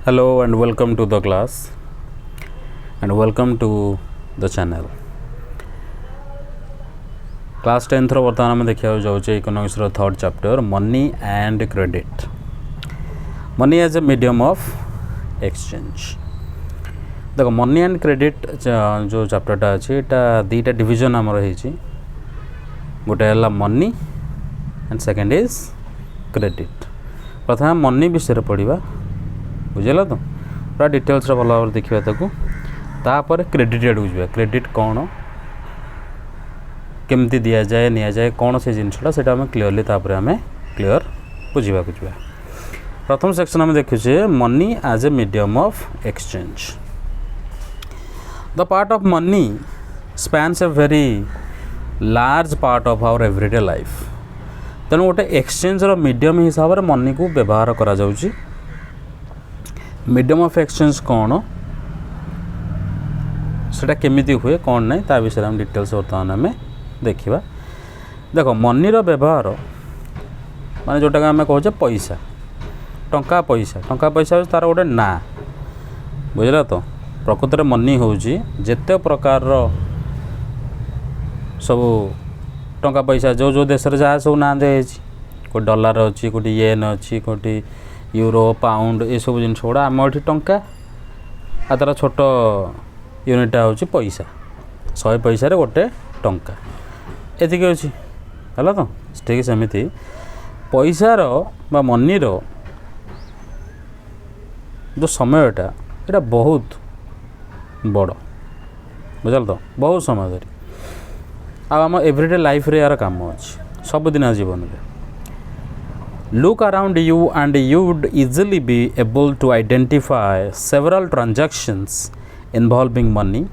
Hello and welcome to the class and welcome to the channel. Class 10th रो वर्तमान आम देखा जाऊँ economics रो third chapter money and credit. Money as a medium of exchange. देखो money and credit जो चैप्टरटा अच्छी यहाँ दुईटा डिविजन आमर हो गोटे है money and second is credit. प्रथम मनी विषय पढ़ा बुझेगा तो पूरा डिटेल्स भल भाव देखा तापर क्रेडिट आड़ को क्रेडिट कौन केमती दि जाए नि जाए कौन से जिनसा से क्लीयरली आम क्लीयर बुझा प्रथम सेक्शन आम देखुचे money as a medium of exchange. The part of money spans a very large part of our everyday life. तेणु गोटे एक्सचेंज मीडियम हिसाब से मनी को व्यवहार करा जाउची. मीडियम ऑफ एक्सचेंज कौन सेटा केमिति हुए कौन नहीं ता विषय हम डिटेल्स बर्तमान आम देखा. देखो मनी रो व्यवहार माने जोटा आम कहे पैसा टंका पैसा तार गोटे ना बुझला तो प्रकृत में मनी हूँ जिते प्रकार सब टंका पैसा जो जो देश जहाँ सब ना दे कोई डॉलर अच्छी कोई येन अच्छी कोई यूरो पाउंड ये सब जिन गुड़ा आम ये टंका आ तार छोट यूनिटा हूँ पैसा 100 पैसा गोटे टंका एतिक अच्छी है तो ठीक सेमती पैसार बा मनीर जो समयटा यहाँ बहुत बड़ बुझल तो बहुत समय धरी आम एवरीडे लाइफ रे यार काम अच्छे सबुदिन जीवन में. Look around you and you would easily be able to identify several transactions involving money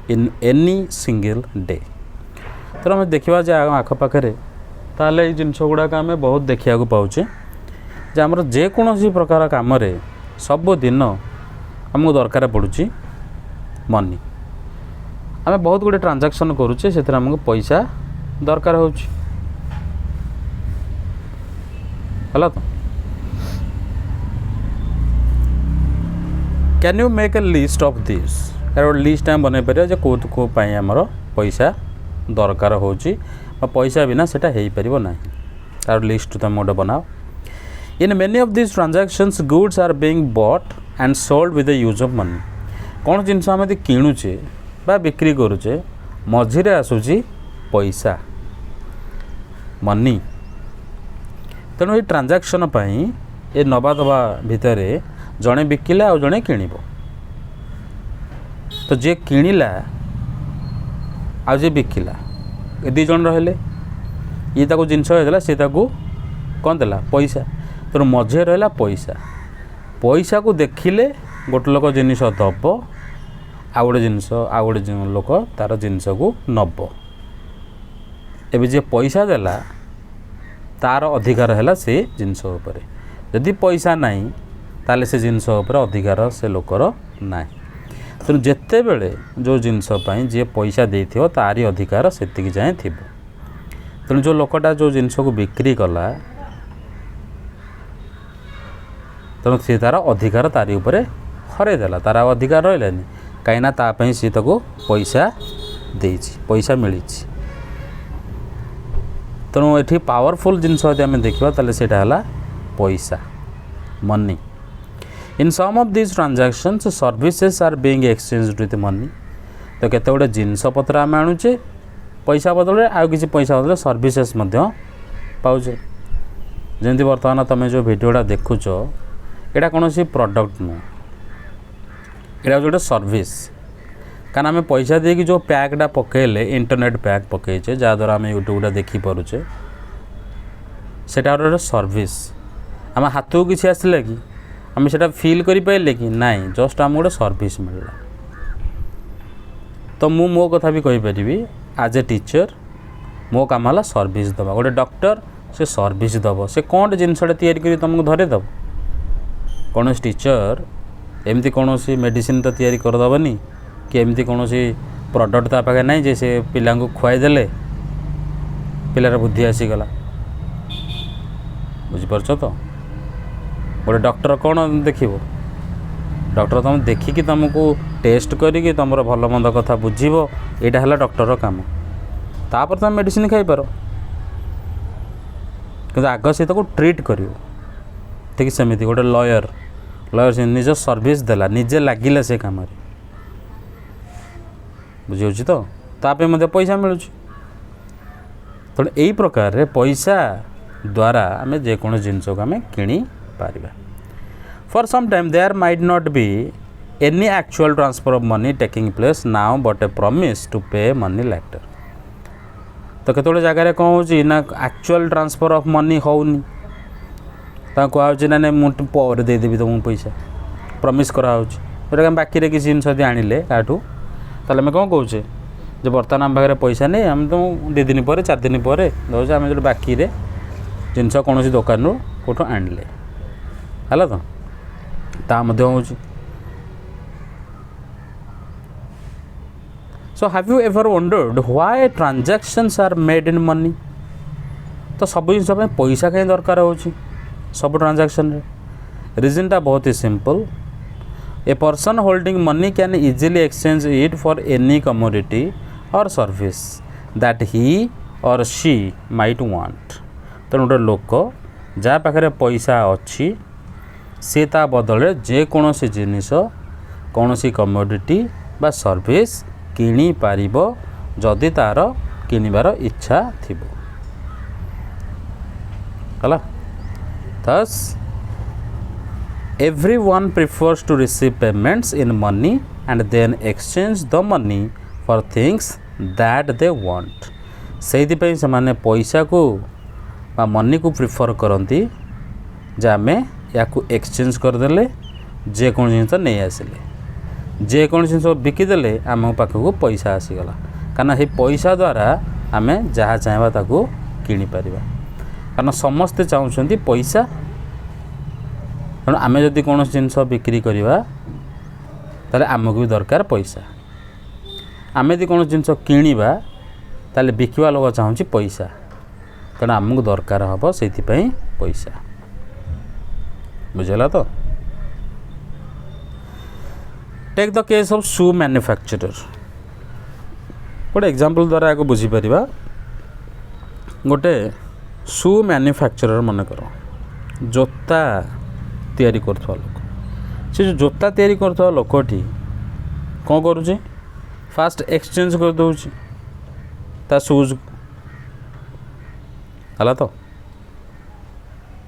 in any single day. तो आम देखा जे आखपाखे ताले ये जिनस गुड़ाक आम बहुत देखा पाचे जे आमर जेकोसी प्रकार कम सबुदिन आमको दरकार पड़ुची मनी. आम बहुत गुड़े ट्रांजैक्शन करुचे से आमको पैसा दरकार हो तो. Can you make a list of this यार गोटे लिस्ट आम बन पार कौ आमर पैसा दरकार हो पैसा बिना सेटा हो पार ना तार लिस्ट तुम गोटे बनाओ. In many of this transactions goods are being bought and sold with the use of money. कौन जिनस आम किणुचे बा बिक्री करुचे मझीरे आसूची पैसा मनी. तेणु ये ट्रांजैक्शन ये नवा दवा भितर जड़े बिकिला आ जड़े किणिब तो जे किणिला आ जे बिकिला ए दी जन रहिले ये ताको जिनस होता सी कौन देला पैसा. तेणु मझे रहा पैसा पैसा को देखिले गोटे लोक जिनिस दब आ गोटे जिनस आ गोटे लोक तार जिनस को नब. एबे जे पैसा देला तार अधिकार है से जिनस उपरे जदि पैसा नहीं ताले से जिनस उपरे अधिकार से लोकर ना. तेणु जिते बेले जो जिनस जे पैसा देथिबो तारी अधिकार सेतिक जाए थी. तेणु जो लोकटा जो जिनस को बिक्री कला तेणु सी तार अधिकार तारी उपरे हरे देला तार अधिकार रहिलानी कहीं तापई सी ताको पैसा देछि पैसा मिली. तेणु ये पावरफुल जिनस आम देखा ताले सेटा है पैसा money. In some of this transactions services are being exchanged with money. तो केते गोटे जिनस पत्र आम आणुचे पैसा बदल आउ किसी पैसा बदल सर्विसेस पाउचे. जमी बर्तमान तुम जो भिडटा देखुच यहाँ कौन प्रोडक्ट नुह यहाँ गोटे सर्विस कारण आम पैसा देकी जो पैकटा पकेले इंटरनेट पैक पकईचे जहाँद्वारा आम यूट्यूबटा देखिपे सेटा गोटे सर्विस. आम हाथ को किसी आसला कि आम से फिल करें कि नाई जस्ट आम गोटे सर्विस मिलला. तो मु मो कथा भी कहीपरि एज ए टीचर मो काम है सर्विस दबा. गोटे डॉक्टर से सर्विस दब से कौन जिनसा तैयारी तुमको धरेदब. कौन टीचर एमती कौन मेडिसिन तो तैयारी करदबनी कि एमती कौन प्रडक्ट ता पाखे ना जे से पिला खुआईदे पिलार बुद्धि आसीगला. बुझिपार तो गोटे डॉक्टर कौन देखिबो डॉक्टर तुम देखिकी तुमको टेस्ट करिकी तुम भल मंद कथा बुझीब यहाँ है डॉक्टर काम तापर तुम मेडिसिन खाईपार कि आग सी ट्रीट कर ठीक सेमती गोटे लॉयर से निज सर्विस देला निजे लगिले से कम बुझे तो ताप पैसा मिलूँ तेणु यही प्रकार पैसा द्वारा आम जेको जिनस को आम किणी पारिबा। For some time there might not be any actual transfer of money taking place now but a promise to pay money later. तो केतोले जगह कौन हो ना एक्चुअल ट्रांसफर ऑफ मनी होनी कहुच्छे ना ना मुझे पर देदेवी तुमको पैसा प्रमिश कराऊँ बाकी किसी जिन आनिले काठू ताले आम कौन कौचे जो बर्तमान आम पाखे पैसा नहीं आम तुम 2 दिन पर 4 दिन पर दौचे आम जो बाकी जिनस कौन दुकान कौटू आनिले है तो ता हो। So have you ever wondered why transactions are made in money. तो सब जिन पैसा कहीं दरकार हो सब ट्रांजैक्शन रे रीजनटा बहुत ही simple. A person holding money can easily exchange it for any commodity or service that he or she might want. तेणु गोटे लोक जहाँ पाखे पैसा अच्छी सी ता बदले जेकोसी जिनिस कौन सी कमोडिटी बा सर्विस किणी पारिबो जदि तार किणवार इच्छा थिबो हला। Thus, everyone prefers to receive payments in money and then exchange the money for things that they want। से माने पैसा को बा मनी को प्रिफर करती जे या एक्सचेंज करदे जेको जिन नहीं आसिले जेको जिन बिकिदे आम पाखक पैसा आसीगला कारण ये पैसा द्वारा आम जहाँ चाहवा ताकू किणी पारिबा कारण समस्ते चाहते पैसा। तेणु आम जदि कौन जिनस बिक्री करवा ताले आमको भी दरकार पैसा आम यदि कौन जिनस किणवा ताले बिकवा लोक चाहूँगी पैसा तेणु आमको दरकार हम से पैसा बुझेगा। तो take the case of shoe manufacturer गोटे एग्जांपल द्वारा या बुझीपर गोटे शू मैन्युफैक्चरर मन कर जोता तैयारी करथवा लोक से जो जोता तैयारी करथवा लोकटी कौन करुचे फास्ट एक्सचेंज कर दउची ता शूज हला। तो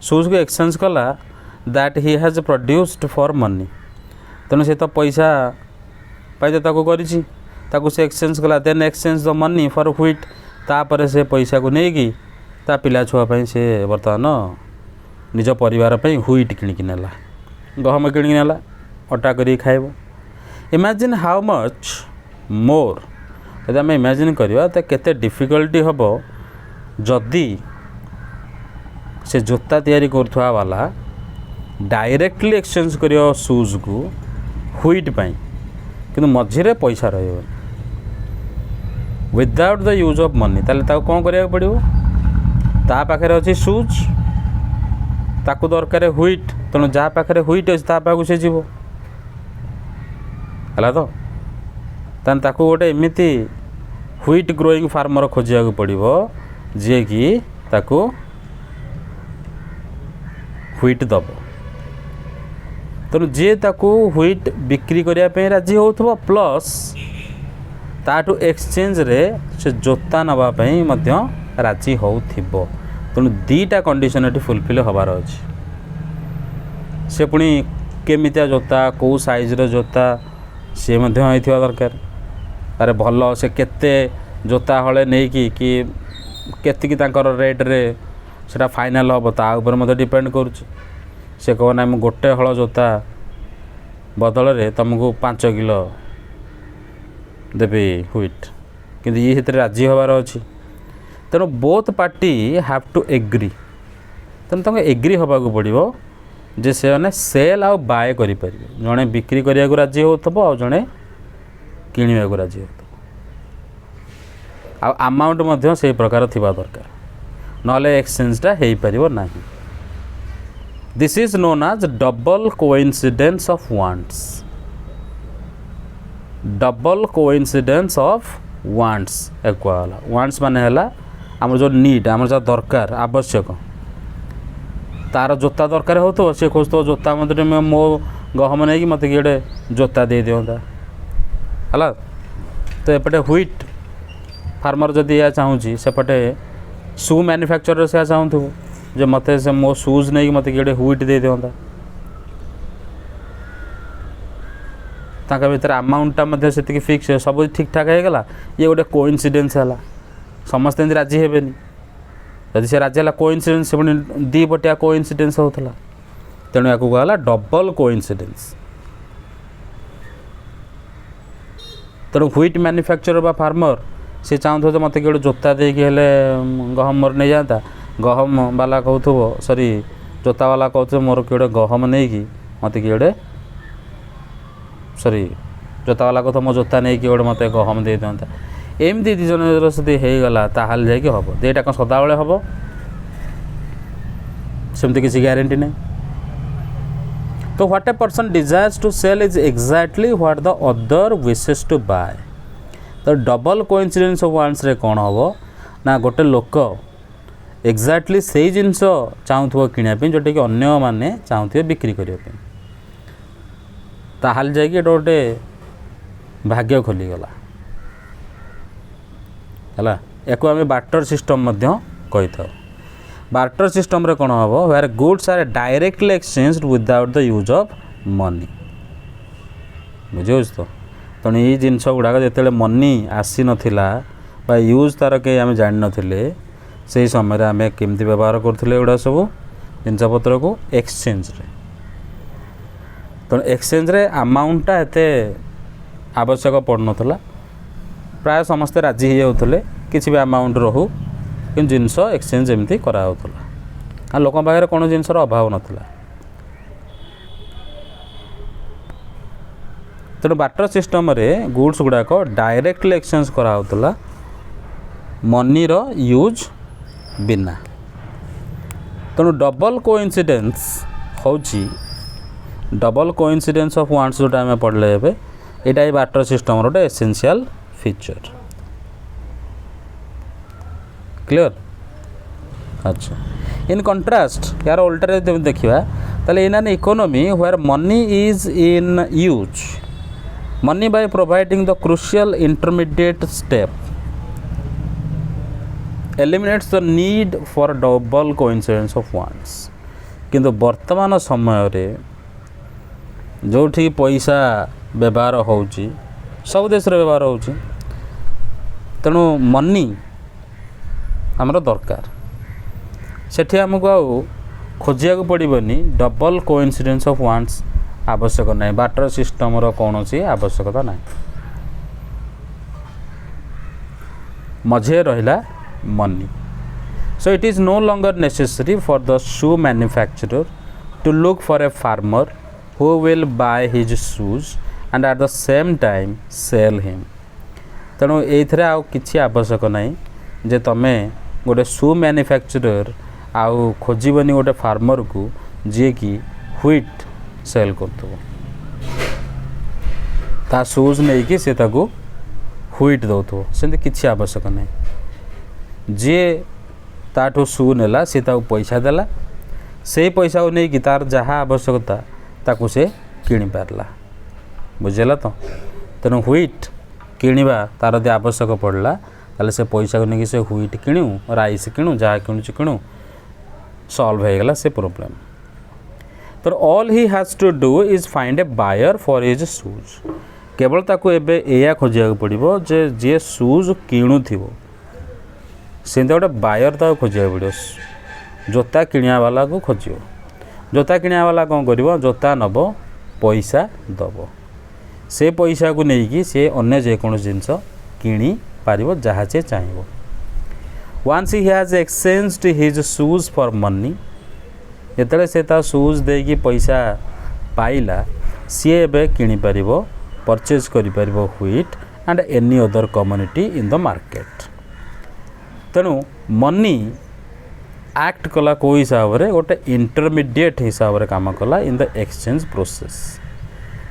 शूज को एक्सचेंज कला that he has produced for money तेणु से तो पैसा पाइते ताको करिछि ताको से एक्सचेंज कला then exchange the money for wheat तापर से पैसा को नेकी ता पिला छुआ पई से बर्तमान निज परिवार पई व्हीट किणिकी नेला गहम किणिकी नेला अटा करी खाइबो। इमेजिन हाउ मच मोर यदि आम इमेजिन करवा तो केते डिफिकल्टी हम जदि से जोता तैयारी करथुआ वाला डायरेक्टली एक्सचेंज करियो शूज को व्हीट पाई किंतु मझिरे पैसा रहिबो without the use of money ताले ताको कोन करिया पड़िबो ता पाखरे अछि शूज ताको दरकार व्हीट तेणु जहाँ पाखे व्हीट अच्छे ता पाखु से जीव है। तो तान ताको गोटे एमती व्हीट ग्रोइंग फार्मर खोजा पड़ो जी कि ताको व्हीट दब तेणु जी ताको व्हीट बिक्री करने राजी हो प्लस ताठू एक्सचेंज रे से जोता नापी राजी हो तेणु दीटा कंडीशन ये फुलफिल हबार अच्छे से पुणी केमितिया जोता कौ साइज जोता सी होता दरकार अरे भल से केते जोता हले नहीं कि केतिकी तांकर रेट रे सेटा फाइनल हम ता ऊपर डिपेंड करुच्चे से कह ना गोटे हल जोता बदल रे तुमको 5 किलो देवी व्हीट किंतु ये राजी हबार अच्छी तेणु both party have to agree तेणु तुमको एग्री हवा पड़ो जे से मैंने सेल आउ बाय करें जड़े बिक्री करने को राजी हो जड़े किणवा को राजी हो अमाउंट से प्रकार थिबा दरकार नले एक्सचेंजटा हो पार ना this is known as double coincidence of wants. Double coincidence of wants एक वांट्स माने हला आम जो नीड आम जो दरकार आवश्यक तार जोता दरकार हो तो सी खोज तो जोता मत मो गहम नहीं कि मत किए जोता दे दिंता है। तो एपटे व्हीट फार्मर जदि या चाहूँगी सेपटे शू मैन्युफैक्चरर से चाहूँ जे मत से मो शूज नहीं कि मत किए व्हीट दे दिंता भर आमाउंटा से फिक्स सब ठीक ठाक होगा ये गोटे कोइंसिडेंस है समस्ते राजी हेबेनी जदि से राजी है कोइंसिडेंस से पुणी दी पटिया कोइंसिडेंस होता तेणु या कहला डबल कोइंसिडेंस। तेणु व्हीट मैन्युफैक्चरर बा फार्मर सी चाहूँ मत किए जोता देके गहम मोर नहीं जाता गहम वाला कहूब सॉरी जोता वाला कहते मोर किए गहम नहीं कि मत किए सॉरी जोता वाला कथ मो जोता नहीं कि गोटे मत गहम दे दिंता एमती दी जन सदी होगला ताल जाकि हम दुईटा कौन सदा बेले हम सेमती किसी ग्यारंटी नहीं। तो what a person desires to sell is exactly what the other wishes to buy. तो डबल कोइंसिडेंस ऑफ वांट्स रे कौन हम ना गोटे लोक एक्जाक्टली से जिनस चाहूँ किणापी जोटा कि अन्य मैंने चाहूे बिक्री करने ताल जाकि गोटे भाग्य खोलीगला है। एक आम बार्टर सिस्टम कही था। बार्टर सिस्टम रे कौन हम where goods are directly exchanged without the use of money बुझे तो तेणु ये जिनस गुड़ाक जो मनी आसी ना यूज तार कहीं आम जान नी से समय आम केमती व्यवहार करूँ एगुड़ा सब जिनपतर को एक्सचेंज रे तेणु एक्सचेंज रे अमाउंटा एते आवश्यक पड़न प्राय समस्ते राजी हो जाते किसी भी अमाउंट रहू कि जिनस एक्सचेंज एमती कराला लोक पाखे कौन जिनसर अभाव नाला। तेणु बार्टर सिस्टम रे गुड्स गुड़ाक डायरेक्टली एक्सचेंज कराला मनी रो यूज बिना। तेणु डबल कोइंसिडेंस होची डबल कोइंसिडेंस ऑफ वांट्स जोटा आम पढ़ले यहाँ बार्टर सिस्टम रोटे एसेंशियल फीचर क्लियर। अच्छा इन कंट्रास्ट यार उल्टा देखा ताले in an economy where money is in use money by providing the crucial intermediate step eliminates the need for double coincidence of wants. किंतु वर्तमान समय रे जो पैसा व्यवहार होउची सब देश व्यवहार होउची तेणु मनी आमर दरकार सेठी आमको आउ खोजिया पड़ोनी डबल कोइंसिडेंस ऑफ वांट्स आवश्यक ना बार्टर सिस्टम कौन सी आवश्यकता ना मझे रहिला money. So it is no longer necessary for the shoe manufacturer to look for a farmer who will buy his shoes and at the same time sell him। तेणु ये आउ किसी आवश्यक नहीं जे तुमे गोटे शू मैन्युफैक्चरर आउ खोजबनी गोटे फार्मर को जी कि व्हीट सेल कर शूज नहीं कि सी व्हीट दौथो से किसी आवश्यक नहीं जी ताठू शू नेला सी पैसा देला से पैसा को नहीं कि तार जहाँ आवश्यकता ताकू से किणी पारला बुझेला। तो तेणु व्हीट किणवा तार यदि आवश्यक पड़ला ताले से पैसा को लेकिन से व्हीट किणु राइस किणु जहाँ किणुची किणु सॉल्व होगला से प्रॉब्लम। तो all he has to do is find a buyer for his shoes केवल ताकू एबे एया खोजिया पड़िबो जे जे शूज किणु थिबो से गोटे बायर ताकू खोजिया पड़िबो जोता किणिया वाला को खोजियो जोता किणिया वाला कौन करिवो जोता नब पैसा दब से पैसा को लेकिन सी अन्य जेकोसी जिनस किणी पारिबो जहाँ से चाहिए। Once he has exchanged his shoes for money जेतेले से ता शूज देकी पैसा पाइला सी एबे किणी पारिबो परचेज करि पारिबो wheat and any other commodity in the market. तेणु मनी एक्ट कला को हिसाब से गोटे इंटरमीडिएट हिसाब से काम कला इन द एक्सचेंज प्रोसेस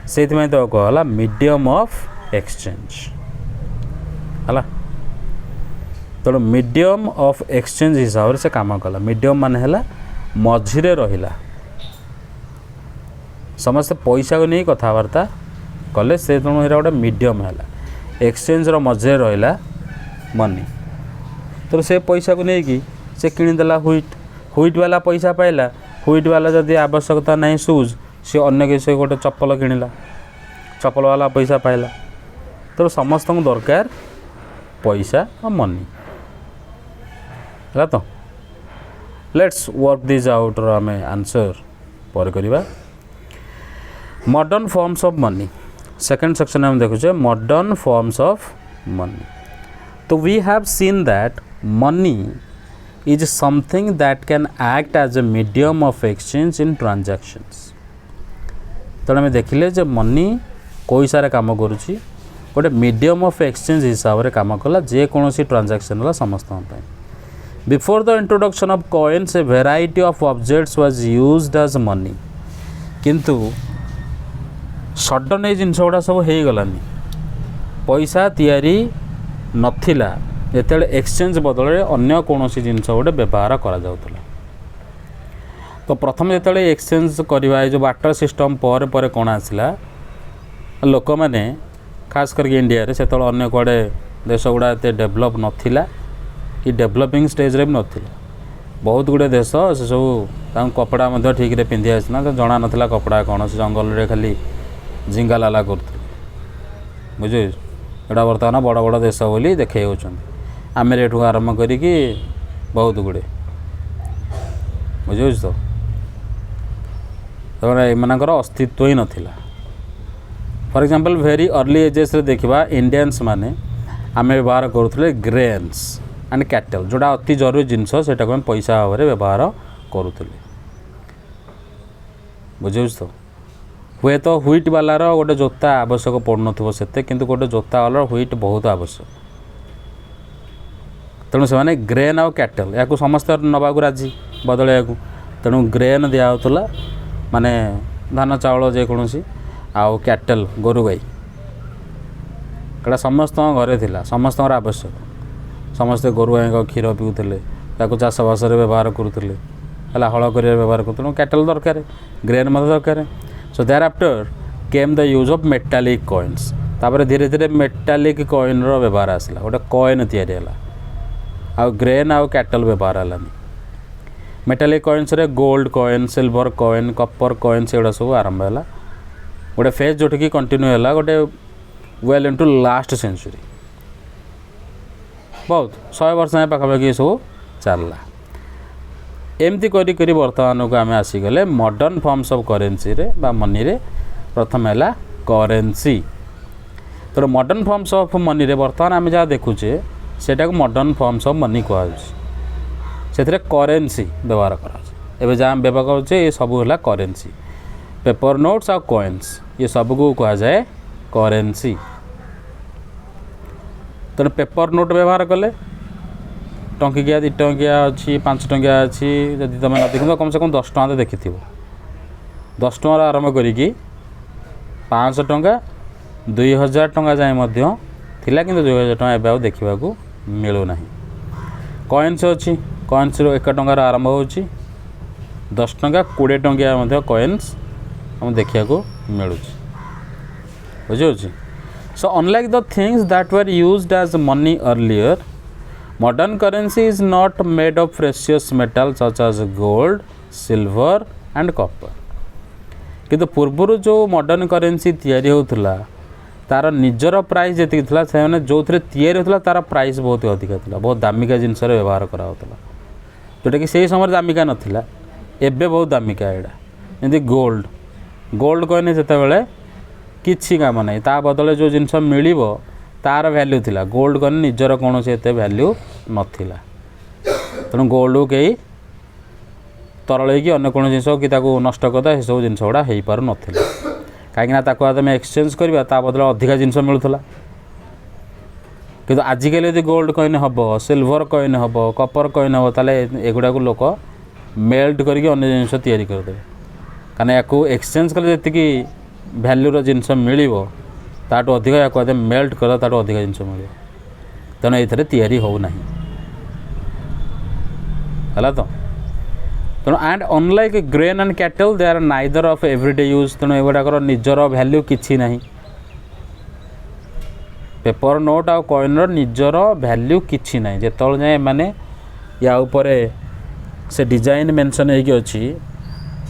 से तो कहला मीडियम ऑफ एक्सचेंज है। तेणु मीडियम ऑफ एक्सचेंज हिसाब से काम कला। मीडियम मान है मझिरे रहिला समस्ते पैसा को नहीं कथबार्ता कले से तेणु गोटे मीडियम है एक्सचेंज मझे रहा मनी। तो से पैसा को लेकिन से किणीदेला ह्विट वाला पैसा पाइला ह्विट वाला जदि आवश्यकता नहीं सुज सी अन्य किसी गोटे चप्पल किणिला चप्पल वाला पैसा पाइला। तो समस्त को दरकार पैसा और मनी है। तो लेट्स वर्क दिस आउट आम आंसर पर करवा। Modern forms of money second section में देखुचे मॉडर्न फॉर्म्स ऑफ मनी। तो we have seen that money is something that can act as a medium of exchange in transactions। तो आम देखिले जे money कोई सारे काम करुच्ची गोटे मीडियम ऑफ एक्सचेंज हिसाब से काम कला जेकोसी ट्रांजैक्शन ला समस्त। Before the introduction of coins a variety of objects was used as money. किंतु सडन ये जिनस गुड़ा सब हो गलानी पैसा तैयारी नथिला जेतेबेले एक्सचेंज बदल अन्य कौन जिनस गोटे व्यवहार करा जाउतला। तो प्रथम जेतेबेले एक्सचेंज करवा जो बाटर सिस्टम पर कौन आसला लोक मैंने खास करके इंडिया रे सेतबेले अन्य कुआडे देश गुड़ा एत डेभलप नथिला कि डेभलपिंग स्टेज रे भी नथिला। बहुत गुड़े देश से सब कपड़ा ठीक रे पिंधि आसना तो जना नथिला कपड़ा कौन से जंगल रे खाली जिंगा लाला करते बुझे। एटा बर्तमान बड़ बड़ देश बोली देखे होचंदी अमेरिका ठू आरंभ करी बहुत गुड़े बुझे। तो एमनकर अस्तित्व ही नथिला। For example very early ages रे देखा इंडियंस माने आम व्यवहार करुले ग्रेन्स एंड कैटल जोड़ा अति जरूरी जिनस से पैसा भाव में व्यवहार करुले बुझे। तो हुए तो ह्विट वालार गोटे जोता आवश्यक पड़न से किंतु गोटे जोता वाला ह्विट बहुत आवश्यक। तेणु से ग्रेन आउ कैटल या समस्त नवाक राजी बदल तेणु ग्रेन दिहला माने धान चाउल जेकोसी आउ कैटल गोरु गाई एटा समस्त घरे थिला समस्त आवश्यक। समस्ते गोरु गाई क्षीर पिउथिले ताको चाषबास व्यवहार करुले है हल कर व्यवहार कर कैटल दरकार ग्रेन मत दरकार। So thereafter came the use of metallic coins. तापर धीरे धीरे मेटालिक कॉइन रो व्यवहार आसला गोटे कॉइन तैयारी है आउ ग्रेन आउ कैटल व्यवहार है। मेटालिक कॉइन्स रे gold coin silver coin copper coin से गुड़ा सब आरंभ है गोटे फेज जोटि कंटिन्यू है गोटे वेल इनटू लास्ट सेंचुरी बहुत 100 वर्ष पाखापाखि सब चलला। एमती करी करी वर्तमान को आम आसीगले मॉडर्न फॉर्म्स ऑफ करेन्सी रे बा मनी रे। प्रथम है करेन्सी। तो मॉडर्न फॉर्म्स ऑफ मनी रे वर्तमान आम जहाँ देखुचे सेटा को मॉडर्न फॉर्म्स ऑफ मनी कहते करेन्सी व्यवहार कर जहाँ व्यवहार कर सब है करेन्सी पेपर नोट्स आ कॉइन्स ये सब को कह जाए करेन्सी। तेणु पेपर नोट व्यवहार कले टंकिया 2 टंकिया अच्छी 5 टंकिया अच्छी जदि तुम न देख कम से कम 10 टଙ୍କା तो देखि 10 टଙ୍କାର आरंभ करी 500 टंका 2000 टंका जाए थिला किंतु 2000 टंका एबे देखा मिलूना। कॉइन्स अच्छी कॉइन्स 1 टଙ୍କାର आरंभ हो 10 टंका 20 टंकिया कॉइन्स हम देखा मिलूँ बुझे। So unlike the things that were used as money earlier modern currency is not made of precious metals such as gold, silver and copper। किंतु पूर्वर जो मॉडर्न करेन्सी तैयारी होता तार निजर प्राइस जी से जो तैयारी होता तार प्राइस बहुत अधिका था बहुत दामिका जिनस व्यवहार कराला जोटा कि से समय दामिका नाला एबे बहुत दामिका एटा जमी गोल्ड गोल्ड कॉइन जिते किसी काम ना ता बदले जो जिनस मिल तार वैल्यू थिला गोल्ड कॉइन निजर कौन से वैल्यू नथिला। तेणु गोल्ड को कई तरल कि अन्य कौन जिन कि नष्ट करता से सब जिन गुड़ा हो पार नाला कहीं तुम एक्सचेंज करवा ता बदले अधिका जिनस मिलूला କିନ୍ତୁ ଆଜିକାଲି ଯଦି ଗୋଲ୍ଡ କଏନ୍ ହେବ, ସିଲଭର କଏନ୍ ହେବ, କପର କଏନ୍ ହେବ, ତାହେଲେ ଏଗୁଡ଼ାକୁ ଲୋକ ମେଲ୍ଟ କରିକି ଅନ୍ୟ ଜିନିଷ ତିଆରି କରିଦେବେ। କାରଣ ୟାକୁ ଏକ୍ସଚେଞ୍ଜ କଲେ ଯେତିକି ଭ୍ୟାଲ୍ୟୁର ଜିନିଷ ମିଳିବ ତାଠୁ ଅଧିକ ୟାକୁ ଯଦି ମେଲ୍ଟ କର ତାଠୁ ଅଧିକ ଜିନିଷ ମିଳିବ। ତେଣୁ ଏଇଥିରେ ତିଆରି ହେଉନାହିଁ, ହେଲା ତ। ତେଣୁ and unlike grain and cattle they are neither of everyday use. ତେଣୁ ଏଗୁଡ଼ାକର ନିଜର ଭ୍ୟାଲ୍ୟୁ କିଛି ନାହିଁ। ପେପର ନୋଟ୍ ଆଉ କଏନ୍ର ନିଜର ଭ୍ୟାଲ୍ୟୁ କିଛି ନାହିଁ। ଯେତେବେଳେ ଯାଏଁ ଏମାନେ ୟା ଉପରେ ସେ ଡିଜାଇନ୍ ମେନସନ୍ ହେଇକି ଅଛି,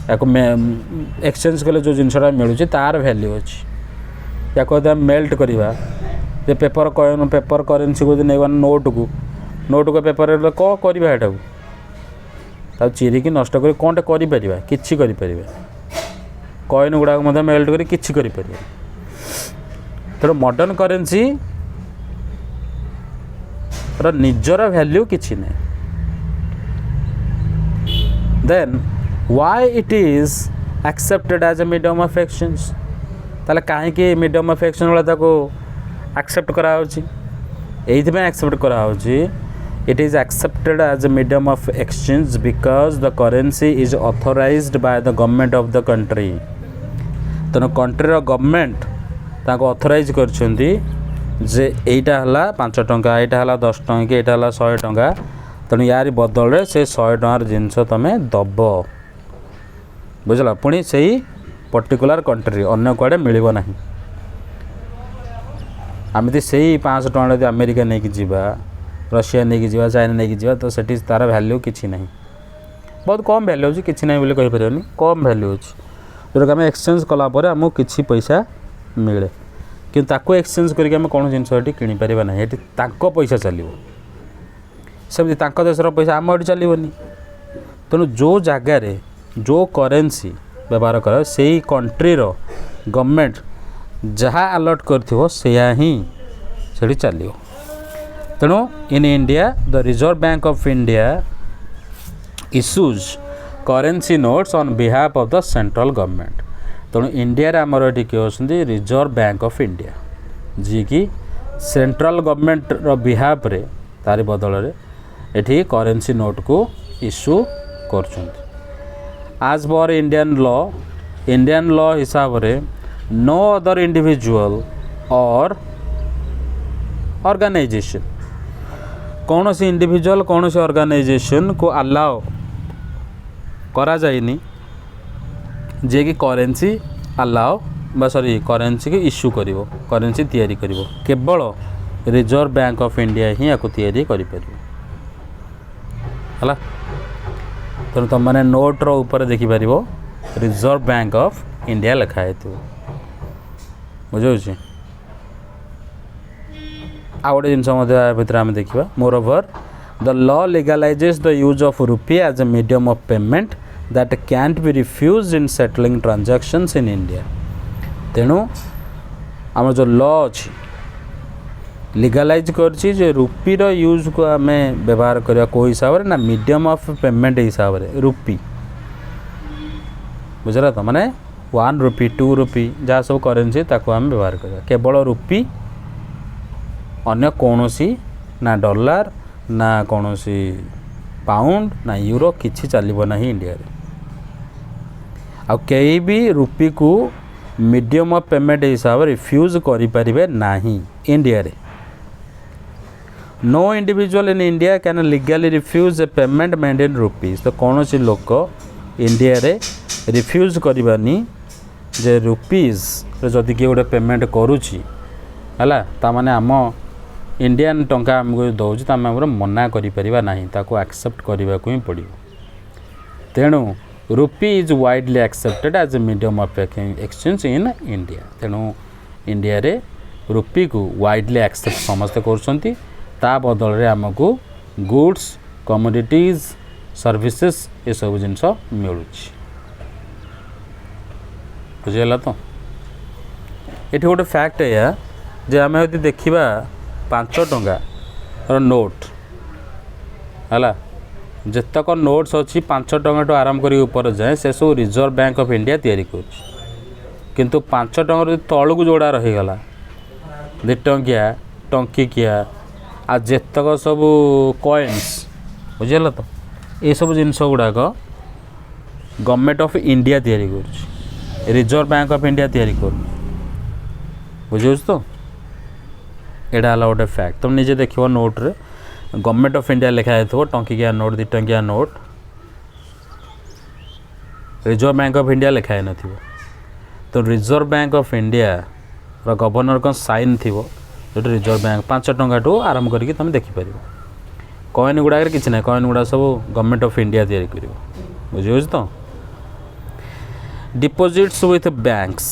ୟାକୁ ଏକ୍ସଚେଞ୍ଜ କଲେ ଯେଉଁ ଜିନିଷଟା ମିଳୁଛି ତାର ଭ୍ୟାଲ୍ୟୁ ଅଛି। ୟାକୁ ଯଦି ଆମେ ମେଲ୍ଟ କରିବା, ଯେ ପେପର କଏନ୍ ପେପର କରେନ୍ସିକୁ ଯଦି ନେଇବା ନୋଟକୁ ପେପରରେ କ'ଣ କରିବା, ଏଟାକୁ ତାକୁ ଚିରିକି ନଷ୍ଟ କରି କ'ଣଟେ କରିପାରିବା? କିଛି କରିପାରିବା। କଏନ୍ ଗୁଡ଼ାକ ମଧ୍ୟ ମେଲ୍ଟ କରି କିଛି କରିପାରିବା। ତେଣୁ ମଡ଼ର୍ଣ୍ଣ କରେନ୍ସିର ନିଜର ଭ୍ୟାଲ୍ୟୁ କିଛି ନାହିଁ। ଦେନ୍ why it is accepted as a medium of exchange? ତାହେଲେ କାହିଁକି ମିଡ଼ିୟମ୍ ଅଫ୍ ଏକ୍ସଚେଞ୍ଜ ଭଳିଆ ତାକୁ ଆକ୍ସେପ୍ଟ କରାହେଉଛି? ଏଇଥିପାଇଁ ଆକ୍ସେପ୍ଟ କରାହେଉଛି, it is accepted as a medium of exchange because the currency is authorized by the government of the country। ତେଣୁ କଣ୍ଟ୍ରିର government ତାଙ୍କୁ authorise କରିଛନ୍ତି ଯେ ଏଇଟା ହେଲା 5 ଟଙ୍କା, ଏଇଟା ହେଲା 10 ଟଙ୍କା, କି ଏଇଟା ହେଲା 100 ଟଙ୍କା। ତେଣୁ ୟାରି ବଦଳରେ ସେ 100 ଟଙ୍କାର ଜିନିଷ ତୁମେ ଦେବ, ବୁଝିଲ। ପୁଣି ସେଇ ପର୍ଟିକୁଲାର କଣ୍ଟ୍ରି, ଅନ୍ୟ କୁଆଡ଼େ ମିଳିବ ନାହିଁ। ଏମିତି ସେଇ 500 ଟଙ୍କା ଯଦି ଆମେରିକା ନେଇକି ଯିବା, ରଷିଆ ନେଇକି ଯିବା, ଚାଇନା ନେଇକି ଯିବା, ତ ସେଠି ତା'ର ଭ୍ୟାଲ୍ୟୁ କିଛି ନାହିଁ। ବହୁତ କମ୍ ଭ୍ୟାଲ୍ୟୁ ଅଛି, କିଛି ନାହିଁ ବୋଲି କହିପାରିବନି, କମ୍ ଭ୍ୟାଲ୍ୟୁ ଅଛି। ଯେଉଁଟାକି ଆମେ ଏକ୍ସଚେଞ୍ଜ କଲା ପରେ ଆମକୁ କିଛି ପଇସା ମିଳେ। କିନ୍ତୁ ତାକୁ ଏକ୍ସଚେଞ୍ଜ କରିକି ଆମେ କୌଣସି ଜିନିଷ ଏଠି କିଣିପାରିବା ନାହିଁ। ଏଠି ତାଙ୍କ ପଇସା ଚାଲିବ, ସେମିତି ତାଙ୍କ ଦେଶର ପଇସା ଆମ ଏଠି ଚାଲିବନି। ତେଣୁ ଯେଉଁ ଜାଗାରେ ଯେଉଁ କରେନ୍ସି ବ୍ୟବହାର କର, ସେଇ କଣ୍ଟ୍ରିର ଗଭର୍ଣ୍ଣମେଣ୍ଟ ଯାହା ଆଲଟ୍ କରିଥିବ ସେୟା ହିଁ ସେଠି ଚାଲିବ। ତେଣୁ in India the reserve bank of India issues currency notes on behalf of the central government. ତେଣୁ ଇଣ୍ଡିଆରେ ଆମର ଏଠି କିଏ ଅଛନ୍ତି? ରିଜର୍ଭ ବ୍ୟାଙ୍କ ଅଫ୍ ଇଣ୍ଡିଆ, ଯିଏକି ସେଣ୍ଟ୍ରାଲ ଗଭର୍ଣ୍ଣମେଣ୍ଟର ବିହାଫ୍ରେ, ତାରି ବଦଳରେ ଏଠି କରେନ୍ସି ନୋଟ୍କୁ ଇସ୍ୟୁ କରୁଛନ୍ତି। ଆଜ୍ ପର୍ ଇଣ୍ଡିଆନ୍ ଲ ହିସାବରେ नो अदर इंडिविजुअल और ऑर्गेनाइजेशन, कौन सी इंडिविजुअल कौन सी ऑर्गेनाइजेशन को अलाउ करा जाएनी जे कि करेन्सी अलाउ सॉरी करेन्सी के इश्यू करिवो, करेन्सी तैयारी करिवो। केवल रिजर्व बैंक ऑफ इंडिया ही या तैयारी करि परिवो, हला। तेणु तुम मैंने नोट्र ऊपर देखिपर रिजर्व बैंक ऑफ इंडिया लिखाई थो, बुझे। आउ गोटे जिन भितर आम देखा, moreover the law legalises the use of rupee as a medium of payment that can't be refused in settling transactions in India. तेणु आम जो लॉ अच्छी लीगलाइज करछि जे रुपीर यूज को आम व्यवहार करवा को हिसाब से ना मीडियम ऑफ पेमेंट हिसाब से रुपी, बुझला तो। माने 1 रुपी 2 रुपी जहाँ सब करेन्सी ताको आम व्यवहार करवा, केवल रुपी, अन्य कौनसी ना डॉलर ना कौनसी पाउंड ना यूरो किछि चलिबो नहीं इंडिया रे। आ कई भी रुपी को मीडियम ऑफ पेमेंट हिसाब से रिफ्यूज करि परिबे नाही इंडिया रे। No individual in India can legally refuse a payment made in rupees. तो कौन सी लोक इंडिया रे रिफ्यूज करवानी जे रुपीज जदि किए गोटे पेमेंट करुच्ची है, ताने आम इंडियन टंका आमको दौर आम मना करा, ताको एक्सेप्ट करने को ही पड़ो। तेणु rupee is widely accepted as a medium of exchange in India. तेणु इंडिया रे रुपी को वाइडली एक्सेप्ट समस्ते कर, बदल रे आमको गुड्स कमोडिटीज सर्विसेस ये सब जिनस मिलूँ, बुझीगला तो। ये गोटे फैक्ट है जे आम यदि देखा 5 टंकार नोट है, जितक नोट्स अच्छी 5 टंका टू आरंभ कर ऊपर जाए से सब रिजर्व बैंक ऑफ इंडिया तैयारी कर। 5 टंकार तलू जोड़ा रहीगला 2 टंकिया टंकिकिया आ जेतक सब कॉइन्स बुझल तो ये सब जिनस गुड़ाक गवर्नमेंट ऑफ इंडिया तैयारी कर रिजर्व बैंक ऑफ इंडिया तैयारी कर बुझे तो एटा हला गोटे फैक्ट तुम निजे देखो नोट रे गवर्नमेंट ऑफ इंडिया लिखा थो टंकिया नोट 2 टंकिया note reserve bank of India लिखाई न तो reserve bank of India governor का साइन थी जो रिजर्व बैंक 5 टंका टू आरंभ करके तुम देखिपर कॉइन गुड़ाक कि ना कॉइन गुड़ा सब गवर्नमेंट ऑफ इंडिया तैयारी कर बुझे तो डिपोजिट्स विथ बैंक्स